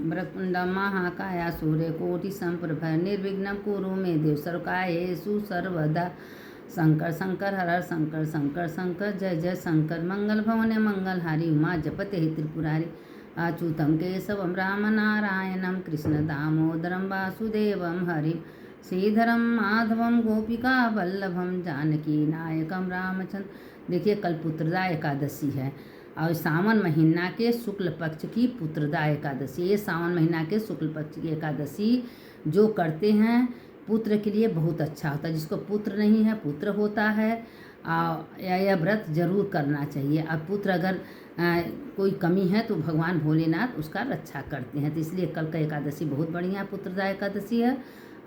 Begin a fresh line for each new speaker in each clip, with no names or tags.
वक्रतुण्डं महाकाय सूर्यकोटिसमप्रभ निर्विघ्नं कुरु मे देव सर्वकार्येषु सर्वदा। शंकर शंकर हर हर शंकर शंकर शंकर जय जय शंकर। मंगल भवन मंगलहारी उमा जपते त्रिपुरारी। अच्युतं केशवं राम नारायणं कृष्ण दामोदरं वासुदेवं हरिं श्रीधरं माधवं गोपिका वल्लभं जानकी नायकं रामचंद्र। देखिए कल पुत्रदा एकादशी है और सावन महीना के शुक्ल पक्ष की पुत्रदा एकादशी। ये सावन महीना के शुक्ल पक्ष की एकादशी जो करते हैं पुत्र के लिए बहुत अच्छा होता है। जिसको पुत्र नहीं है पुत्र होता है यह व्रत जरूर करना चाहिए। अब पुत्र अगर कोई कमी है तो भगवान भोलेनाथ उसका रक्षा करते हैं। तो इसलिए कल का एकादशी बहुत बढ़िया पुत्रदा एकादशी है।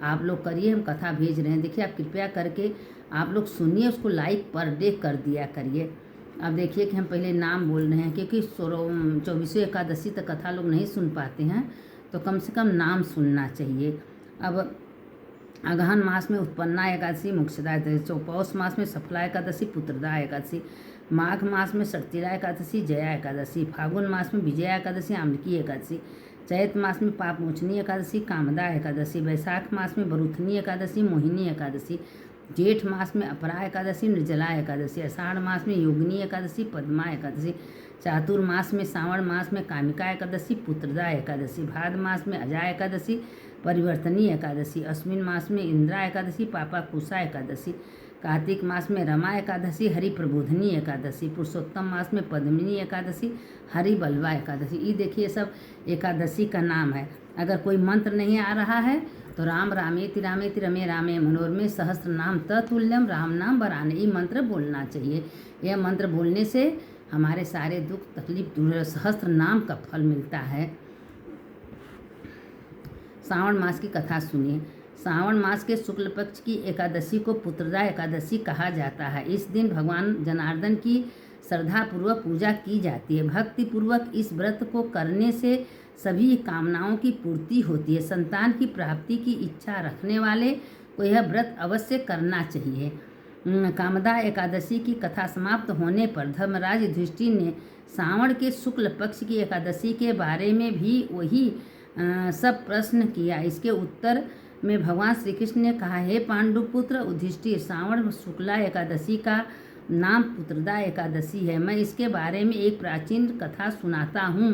आप लोग करिए, हम कथा भेज रहे हैं। देखिए आप कृपया करके आप लोग सुनिए, उसको लाइक पर डे कर दिया करिए। अब देखिए कि हम पहले नाम बोल रहे हैं क्योंकि 24वीं एकादशी तक कथा लोग नहीं सुन पाते हैं तो कम से कम नाम सुनना चाहिए। अब अगहन मास में उत्पन्ना एकादशी मुक्षदा एकादशी, पौष मास में सफला एकादशी पुत्रदा एकादशी, माघ मास में सड़तिला एकादशी जया एकादशी, फागुन मास में विजया एकादशी आम्रकी एकादशी, चैत मास में पापमोचनी एकादशी कामदा एकादशी, वैशाख मास में बरुथनी एकादशी मोहिनी एकादशी, जेठ मास में अपरा एकादशी निर्जला एकादशी, आषाढ़ मास में योगिनी एकादशी पद्मा एकादशी, चातुर्मास में श्रावण मास में कामिका एकादशी पुत्रदा एकादशी, भाद मास में अजा एकादशी परिवर्तनी एकादशी, अश्विन मास में इंद्रा एकादशी पापा कुशा एकादशी, कार्तिक मास में रमा एकादशी हरि प्रबोधनी एकादशी, पुरुषोत्तम मास में पद्मिनी एकादशी हरि बलवा एकादशी। ये देखिए सब एकादशी का नाम है। अगर कोई मंत्र नहीं आ रहा है तो राम रामेति रामेति रमे रामे मनोरमे सहस्त्र नाम तत्तुल्यम राम नाम वराने, ये मंत्र बोलना चाहिए। यह मंत्र बोलने से हमारे सारे दुख तकलीफ दूर, सहस्त्र नाम का फल मिलता है। श्रावण मास की कथा सुनिए। श्रावण मास के शुक्ल पक्ष की एकादशी को पुत्रदा एकादशी कहा जाता है। इस दिन भगवान जनार्दन की श्रद्धापूर्वक पूजा की जाती है। भक्ति पूर्वक इस व्रत को करने से सभी कामनाओं की पूर्ति होती है। संतान की प्राप्ति की इच्छा रखने वाले को यह व्रत अवश्य करना चाहिए। कामदा एकादशी की कथा समाप्त होने पर धर्मराज युधिष्ठिर ने श्रावण के शुक्ल पक्ष की एकादशी के बारे में भी वही सब प्रश्न किया। इसके उत्तर में भगवान श्री कृष्ण ने कहा, हे पांडुपुत्र युधिष्ठिर, श्रावण शुक्ला एकादशी का नाम पुत्रदा एकादशी है। मैं इसके बारे में एक प्राचीन कथा सुनाता हूँ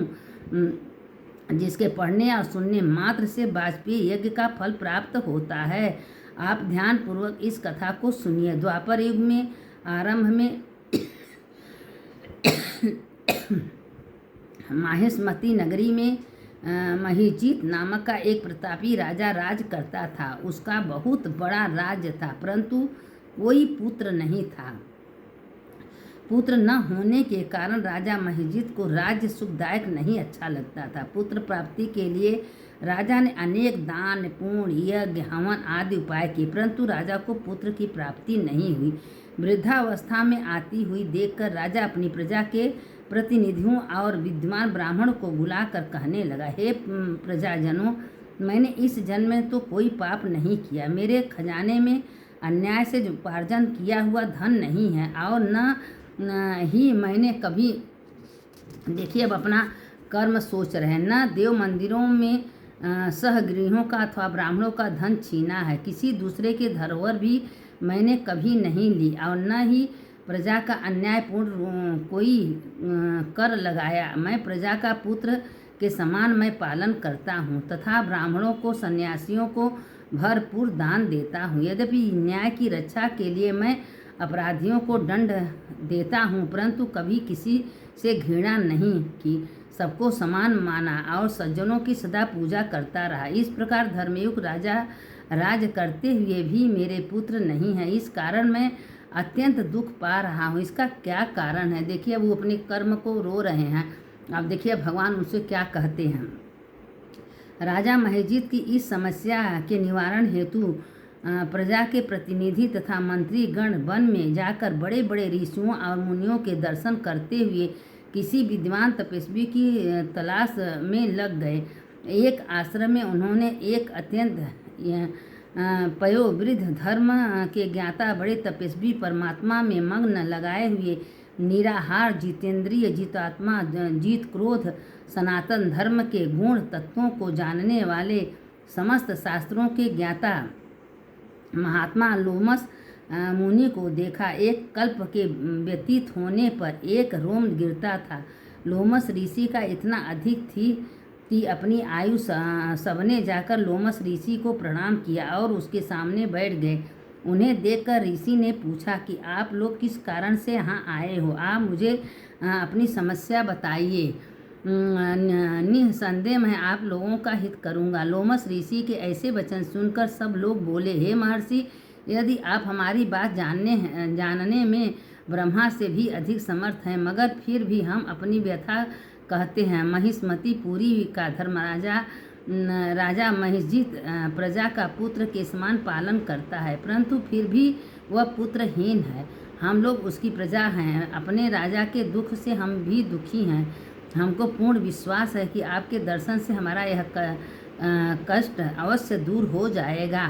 जिसके पढ़ने और सुनने मात्र से वाजपेयी यज्ञ का फल प्राप्त होता है। आप ध्यान पूर्वक इस कथा को सुनिए। द्वापर युग में आरंभ में माहिष्मती नगरी में महीजीत नामक का एक प्रतापी राजा राज करता था। उसका बहुत बड़ा राज्य था परंतु कोई पुत्र नहीं था। पुत्र न होने के कारण राजा महीजीत को राज्य सुखदायक नहीं अच्छा लगता था। पुत्र प्राप्ति के लिए राजा ने अनेक दान पुण्य यज्ञ हवन आदि उपाय किए परंतु राजा को पुत्र की प्राप्ति नहीं हुई। वृद्धावस्था में आती हुई देखकर राजा अपनी प्रजा के प्रतिनिधियों और विद्वान ब्राह्मण को बुलाकर कहने लगा, हे प्रजाजनों, मैंने इस जन्म में तो कोई पाप नहीं किया। मेरे खजाने में अन्याय से उपार्जन किया हुआ धन नहीं है और न ही मैंने कभी, देखिए अब अपना कर्म सोच रहे हैं, न देव मंदिरों में सहगृहों का अथवा ब्राह्मणों का धन छीना है। किसी दूसरे के धरोहर भी मैंने कभी नहीं ली और न ही प्रजा का अन्यायपूर्ण कोई कर लगाया। मैं प्रजा का पुत्र के समान मैं पालन करता हूँ तथा ब्राह्मणों को सन्यासियों को भरपूर दान देता हूँ। यद्यपि न्याय की रक्षा के लिए मैं अपराधियों को दंड देता हूँ परंतु कभी किसी से घृणा नहीं की, सबको समान माना और सज्जनों की सदा पूजा करता रहा। इस प्रकार धर्मयुक्त राजा राज करते हुए भी मेरे पुत्र नहीं है। इस कारण मैं अत्यंत दुख पा रहा हूँ। इसका क्या कारण है? देखिए वो अपने कर्म को रो रहे हैं। अब देखिए भगवान उनसे क्या कहते हैं। राजा महीजीत की इस समस्या के निवारण हेतु प्रजा के प्रतिनिधि तथा मंत्री गण वन में जाकर बड़े बड़े ऋषियों और मुनियों के दर्शन करते हुए किसी विद्वान तपस्वी की तलाश में लग गए। एक आश्रम में उन्होंने एक अत्यंत पयोवृद्ध धर्म के ज्ञाता बड़े तपस्वी परमात्मा में मग्न लगाए हुए निराहार जितेंद्रिय जितात्मा जीत क्रोध सनातन धर्म के गुण तत्वों को जानने वाले समस्त शास्त्रों के ज्ञाता महात्मा लोमस मुनि को देखा। एक कल्प के व्यतीत होने पर एक रोम गिरता था। लोमस ऋषि का इतना अधिक थी कि अपनी आयु सबने जाकर लोमस ऋषि को प्रणाम किया और उसके सामने बैठ गए। उन्हें देखकर ऋषि ने पूछा कि आप लोग किस कारण से यहाँ आए हो? आप मुझे अपनी समस्या बताइए। निसंदेह मैं आप लोगों का हित करूँगा। लोमस ऋषि के ऐसे वचन सुनकर सब लोग बोले, हे महर्षि, यदि आप हमारी बात जानने में ब्रह्मा से भी अधिक समर्थ हैं, मगर फिर भी हम अपनी व्यथा कहते हैं। महिष्मतीपुरी का राजा महिषजित प्रजा का पुत्र के समान पालन करता है, परंतु फिर भी वह पुत्रहीन है। हम लोग उसकी प्रजा हैं। अपने राजा के दुख से हम भी दुखी हैं। हमको पूर्ण विश्वास है कि आपके दर्शन से हमारा यह कष्ट अवश्य दूर हो जाएगा,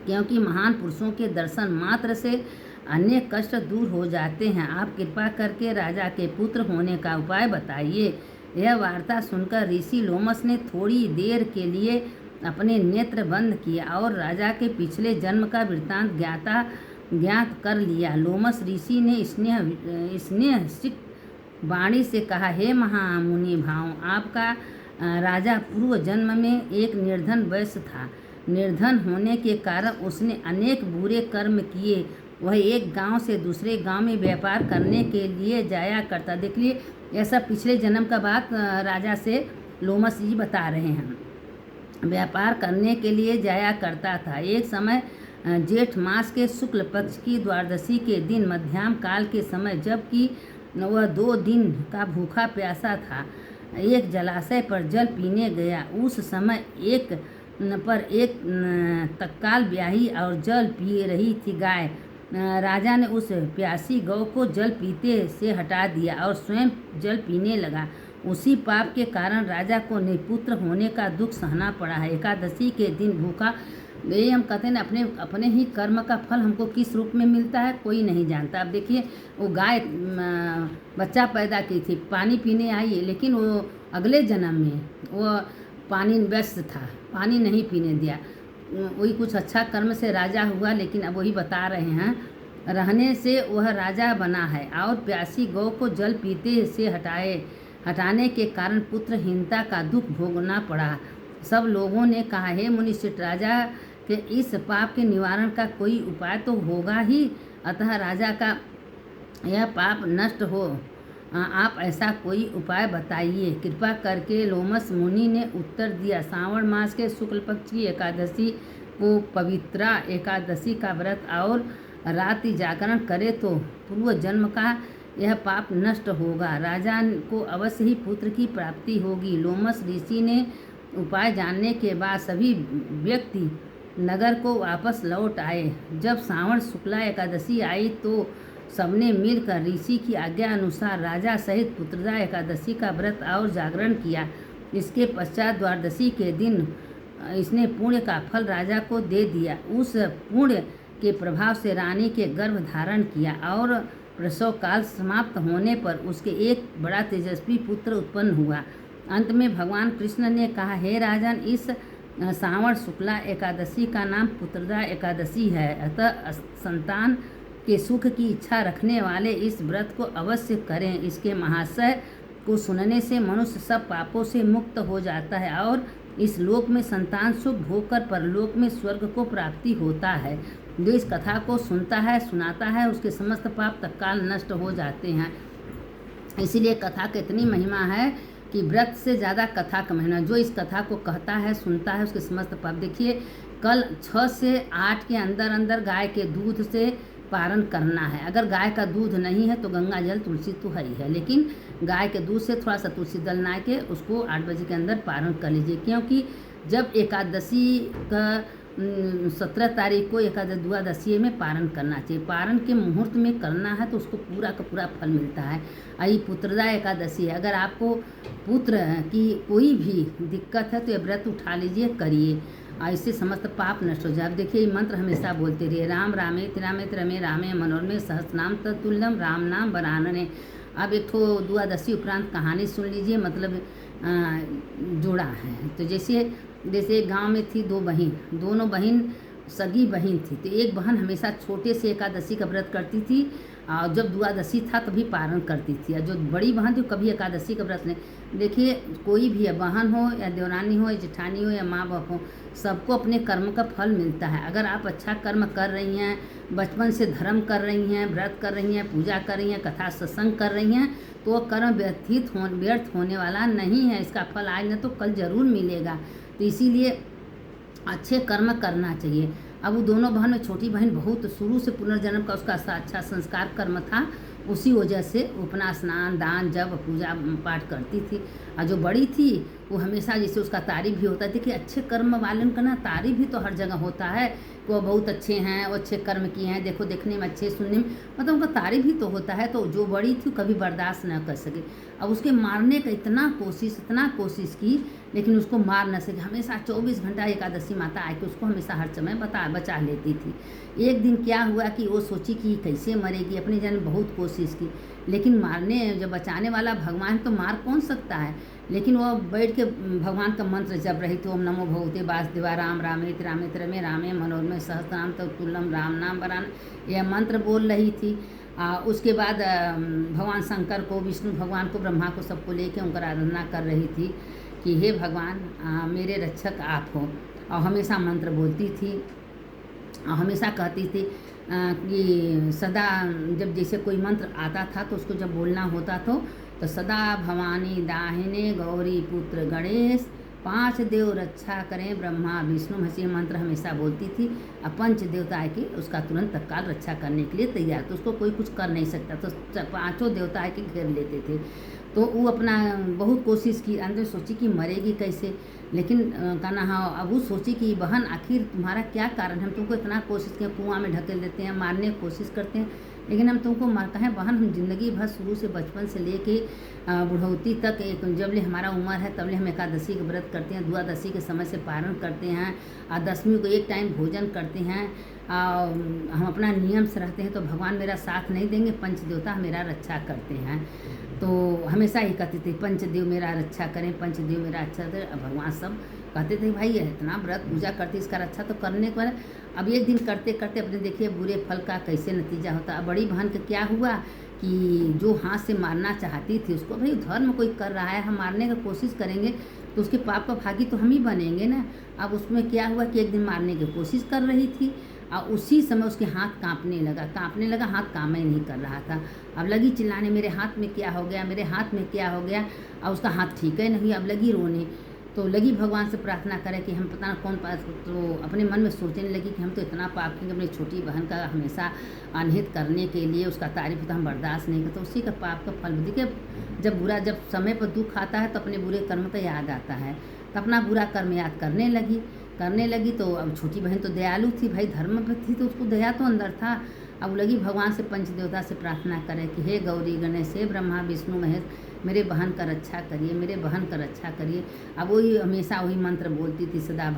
क्योंकि महान पुरुषों के दर्शन मात्र से अन्य कष्ट दूर हो जाते हैं। आप कृपा करके राजा के पुत्र होने का उपाय बताइए। यह वार्ता सुनकर ऋषि लोमस ने थोड़ी देर के लिए अपने नेत्र बंद किया और राजा के पिछले जन्म का वृत्तांत ज्ञात कर लिया। लोमस ऋषि ने स्नेहसिक्त वाणी से कहा, हे महामुनि भाव, आपका राजा पूर्व जन्म में एक निर्धन वैश्य था। निर्धन होने के कारण उसने अनेक बुरे कर्म किए। वह एक गांव से दूसरे गांव में व्यापार करने के लिए जाया करता। देखिए, यह सब पिछले जन्म का बात राजा से लोमस जी बता रहे हैं। व्यापार करने के लिए जाया करता था। एक समय जेठ मास के शुक्ल पक्ष की द्वादशी के दिन मध्याह्न काल के समय, जबकि वह 2 दिन का भूखा प्यासा था, एक जलाशय पर जल पीने गया। उस समय एक तत्काल ब्याही और जल पी रही थी गाय। राजा ने उस प्यासी गौ को जल पीते से हटा दिया और स्वयं जल पीने लगा। उसी पाप के कारण राजा को निपुत्र होने का दुख सहना पड़ा है। एकादशी के दिन भूखा, ये हम कहते हैं अपने ही कर्म का फल हमको किस रूप में मिलता है कोई नहीं जानता। अब देखिए, वो गाय बच्चा पैदा की थी, पानी पीने आई, लेकिन वो अगले जन्म में वो पानी व्यस्त था, पानी नहीं पीने दिया। वही कुछ अच्छा कर्म से राजा हुआ, लेकिन अब वही बता रहे हैं, रहने से वह राजा बना है और प्यासी गौ को जल पीते से हटाने के कारण पुत्रहीनता का दुख भोगना पड़ा। सब लोगों ने कहा, हे मुनिश्रेष्ठ, राजा के इस पाप के निवारण का कोई उपाय तो होगा ही, अतः राजा का यह पाप नष्ट हो, आप ऐसा कोई उपाय बताइए। कृपा करके लोमस मुनि ने उत्तर दिया, श्रावण मास के शुक्ल पक्ष की एकादशी को पवित्रा एकादशी का व्रत और रात्रि जागरण करे तो पूर्व जन्म का यह पाप नष्ट होगा। राजा को अवश्य ही पुत्र की प्राप्ति होगी। लोमस ऋषि ने उपाय जानने के बाद सभी व्यक्ति नगर को वापस लौट आए। जब श्रावण शुक्ला एकादशी आई तो सबने मिलकर ऋषि की आज्ञा अनुसार राजा सहित पुत्रदा एकादशी का व्रत और जागरण किया। इसके पश्चात द्वादशी के दिन इसने पुण्य का फल राजा को दे दिया। उस पुण्य के प्रभाव से रानी के गर्भ धारण किया और प्रसव काल समाप्त होने पर उसके एक बड़ा तेजस्वी पुत्र उत्पन्न हुआ। अंत में भगवान कृष्ण ने कहा, हे राजन, इस श्रावण शुक्ला एकादशी का नाम पुत्रदा एकादशी है। अतः संतान के सुख की इच्छा रखने वाले इस व्रत को अवश्य करें। इसके महाशय को सुनने से मनुष्य सब पापों से मुक्त हो जाता है और इस लोक में संतान सुख भोगकर परलोक में स्वर्ग को प्राप्ति होता है। जो इस कथा को सुनाता है उसके समस्त पाप तत्काल नष्ट हो जाते हैं। इसीलिए कथा की इतनी महिमा है कि व्रत से ज़्यादा कथा का महिमा। जो इस कथा को कहता है, सुनता है, उसके समस्त पाप। देखिए, कल 6 से 8 के अंदर गाय के दूध से पारण करना है। अगर गाय का दूध नहीं है तो गंगा जल तुलसी तो है ही है, लेकिन गाय के दूध से थोड़ा सा तुलसी दलना के उसको 8 बजे के अंदर पारण कर लीजिए। क्योंकि जब एकादशी का 17 तारीख को द्वादशी में पारण करना चाहिए। पारण के मुहूर्त में करना है तो उसको पूरा का पूरा फल मिलता है। आई पुत्रदा एकादशी है। अगर आपको पुत्र की कोई भी दिक्कत है तो ये व्रत उठा लीजिए, करिए, ऐसे समस्त पाप नष्ट हो जाए। देखिए, ये मंत्र हमेशा बोलते रहिए, राम रामेति रमे रामे मनोरमे सहस्रनाम तत्तुल्यम राम नाम वरानने। अब एक ठो द्वादशी उपरांत कहानी सुन लीजिए, मतलब जोड़ा है। तो जैसे जैसे गांव में थी दो बहन, दोनों बहन सगी बहन थी। तो एक बहन हमेशा छोटे से एकादशी का व्रत करती थी, और जब द्वादशी था तभी पारण करती थी। और जो बड़ी बहन थी कभी एकादशी का व्रत नहीं। देखिए कोई भी है, बहन हो या देवरानी हो या जेठानी हो या माँ बाप हो, सबको अपने कर्म का फल मिलता है। अगर आप अच्छा कर्म कर रही हैं, बचपन से धर्म कर रही हैं, व्रत कर रही हैं, पूजा कर रही हैं, कथा सत्संग कर रही हैं, तो वह कर्म व्यर्थ होने वाला नहीं है। इसका फल आज न तो कल जरूर मिलेगा। तो इसीलिए अच्छे कर्म करना चाहिए। अब वो दोनों बहन में छोटी बहन बहुत शुरू से पुनर्जन्म का उसका अच्छा संस्कार कर्म था, उसी वजह से वो अपना स्नान दान जब पूजा पाठ करती थी। और जो बड़ी थी वो हमेशा जैसे उसका तारीफ भी होता था कि अच्छे कर्म वालन का ना तारीफ भी तो हर जगह होता है कि वो बहुत अच्छे हैं, वो अच्छे कर्म किए हैं, देखो देखने में अच्छे, सुनने में, मतलब उनका तारीफ भी तो होता है। तो जो बड़ी थी कभी बर्दाश्त न कर सके। अब उसके मारने का इतना कोशिश की, लेकिन उसको मार न सके। हमेशा 24 घंटा एकादशी माता आके उसको हमेशा हर समय बचा लेती थी। एक दिन क्या हुआ कि वो सोची कि कैसे मरेगी, अपने जन बहुत कोशिश की, लेकिन मारने जब बचाने वाला भगवान तो मार कौन सकता है। लेकिन वो बैठ के भगवान का मंत्र जप रही थी, ओम नमो भगवते वासुदेवाय राम रामेति रामेति रमे रामे मनोरमे सहस्रनाम तत्तुल्यम राम नाम वरान, यह मंत्र बोल रही थी। उसके बाद भगवान शंकर को, विष्णु भगवान को, ब्रह्मा को, सबको लेके उनका आराधना कर रही थी कि हे भगवान मेरे रक्षक आप हो। और हमेशा मंत्र बोलती थी और हमेशा कहती थी कि सदा जब जैसे कोई मंत्र आता था तो उसको जब बोलना होता तो सदा भवानी दाहिने गौरी पुत्र गणेश, 5 देव रक्षा करें ब्रह्मा विष्णु महेश, मंत्र हमेशा बोलती थी। अब पंच देवता आके उसका तुरंत तत्काल रक्षा करने के लिए तैयार, तो उसको कोई कुछ कर नहीं सकता। तो 5 देवता आके घेर लेते थे। तो वो अपना बहुत कोशिश की, अंदर सोची कि मरेगी कैसे, लेकिन कहना हाँ, अब वो सोची कि बहन आखिर तुम्हारा क्या कारण है, हम तुमको इतना कोशिश किया, कुआं में ढकेल देते हैं, मारने की कोशिश करते हैं, लेकिन हम तुमको कहें बहन, हम जिंदगी भर शुरू से बचपन से लेके बुढ़ौती तक जब ले हमारा उम्र है तब ले हम एकादशी का व्रत करते हैं, द्वादशी के समय से पारण करते हैं, और दशमी को एक टाइम भोजन करते हैं, हम अपना नियम से रहते हैं। तो भगवान मेरा साथ नहीं देंगे, पंचदेवता मेरा रक्षा करते हैं। तो हमेशा ही कहते थे पंचदेव मेरा रक्षा करें, पंचदेव मेरा अच्छा करें। अब भगवान सब कहते थे भाई इतना व्रत पूजा करते इसका रक्षा तो करने को है। अब एक दिन करते करते अपने देखिए बुरे फल का कैसे नतीजा होता। अब बड़ी बहन का क्या हुआ कि जो हाथ से मारना चाहती थी उसको, भाई धर्म कोई कर रहा है, हम मारने का कोशिश करेंगे तो उसके पाप का भागी तो हम ही बनेंगे ना। अब उसमें क्या हुआ कि एक दिन मारने की कोशिश कर रही थी और उसी समय उसके हाथ कांपने लगा, हाथ काम ही नहीं कर रहा था। अब लगी चिल्लाने, मेरे हाथ में क्या हो गया, मेरे हाथ में क्या हो गया। और उसका हाथ ठीक है नहीं, अब लगी रोने। तो लगी भगवान से प्रार्थना करें कि हम पता ना कौन पास, तो अपने मन में सोचने लगी कि हम तो इतना पाप किए, अपनी छोटी बहन का हमेशा अनहित करने के लिए उसका तारीफ तो हम बर्दाश्त नहीं करते, उसी का पाप का फल। देखिए जब समय पर दुख आता है तो अपने बुरे कर्म का याद आता है, तो अपना बुरा कर्म याद करने लगी। तो अब छोटी बहन तो दयालु थी, भाई धर्म पर थी तो उसको दया तो अंदर था। अब लगी भगवान से पंचदेवता से प्रार्थना करे कि हे गौरी गणेश, हे ब्रह्मा विष्णु महेश, मेरे बहन का रक्षा करिए, मेरे बहन का रक्षा करिए। अब वही हमेशा वही मंत्र बोलती थी, सदा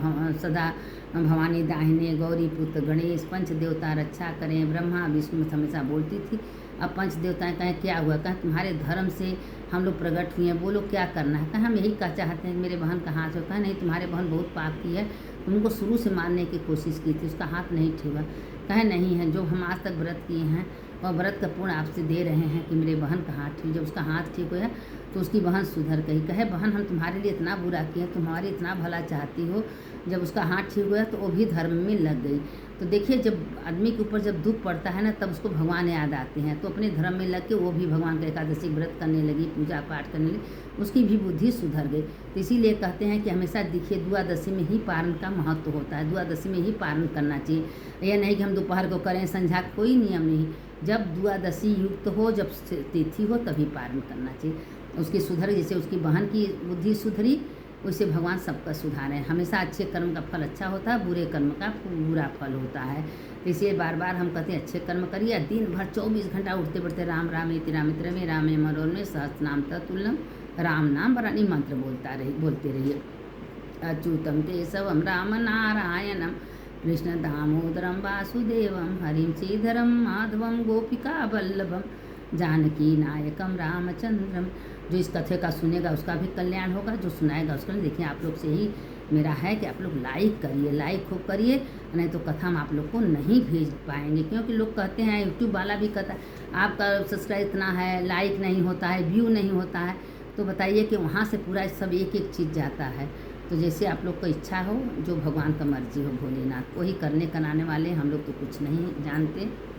भवानी दाहिने गौरी पुत्र गणेश, पंच देवता रक्षा करें, ब्रह्मा विष्णु हमेशा बोलती थी। अब पंच देवताएं कहें क्या हुआ, कहें तुम्हारे धर्म से हम लोग प्रकट हुए हैं, बोलो क्या करना है। कहें हम यही का चाहते हैं मेरे बहन का हाथ हो। कहें नहीं, तुम्हारे बहन बहुत पाप की है, तुमको शुरू से मारने की कोशिश की थी, उसका हाथ नहीं ठीक हुआ। कहें नहीं है, जो हम आज तक व्रत किए हैं और व्रत का पूर्ण आपसे दे रहे हैं कि मेरे बहन का हाथ ठीक। जब उसका हाथ ठीक हुआ तो उसकी बहन सुधर गई। कहे बहन हम तुम्हारे लिए इतना बुरा किए, तुम्हारी इतना भला चाहती हो, जब उसका हाथ ठीक हुआ तो वो भी धर्म में लग गई। तो देखिए जब आदमी के ऊपर जब दुख पड़ता है ना तब उसको भगवान याद आते हैं, तो अपने धर्म में लग के वो भी भगवान का एकादशी व्रत करने लगी, पूजा पाठ करने लगी, उसकी भी बुद्धि सुधर गई। तो इसीलिए कहते हैं कि हमेशा देखिए द्वादशी में ही पारण का महत्व होता है, द्वादशी में ही पारण करना चाहिए। यह नहीं कि हम दोपहर को करें, संध्या, कोई नियम नहीं। जब द्वादशी युक्त हो, जब तिथि हो तभी पारण करना चाहिए। उसकी सुधर, जैसे उसकी बहन की बुद्धि सुधरी वैसे भगवान सबका सुधारें। हमेशा अच्छे कर्म का फल अच्छा होता है, बुरे कर्म का बुरा फल होता है। इसलिए बार बार हम कहते हैं अच्छे कर्म करिए। दिन भर 24 घंटा उठते बढ़ते राम रामेति रामेति रमे रामे मनोरमे सहस्रनाम तत्तुल्यम राम नाम वरानी मंत्र बोलते रहिए। अच्युतम केशवम राम नारायणम कृष्ण दामोदरम वासुदेवम हरिम श्रीधरम माधवम गोपिका वल्लभम जानकी नायकम रामचंद्रम। जो इस कथे का सुनेगा उसका भी कल्याण होगा, जो सुनाएगा उसका नहीं। देखिए आप लोग से ही मेरा है कि आप लोग लाइक करिए, लाइक खूब करिए, नहीं तो कथा हम आप लोग को नहीं भेज पाएंगे। क्योंकि लोग कहते हैं, यूट्यूब वाला भी कहता है आपका सब्सक्राइब इतना है, लाइक नहीं होता है, व्यू नहीं होता है, तो बताइए कि वहाँ से पूरा सब एक एक चीज़ जाता है। तो जैसे आप लोग को इच्छा हो, जो भगवान का मर्जी हो, भोलेनाथ वही करने कराने वाले, हम लोग तो कुछ नहीं जानते।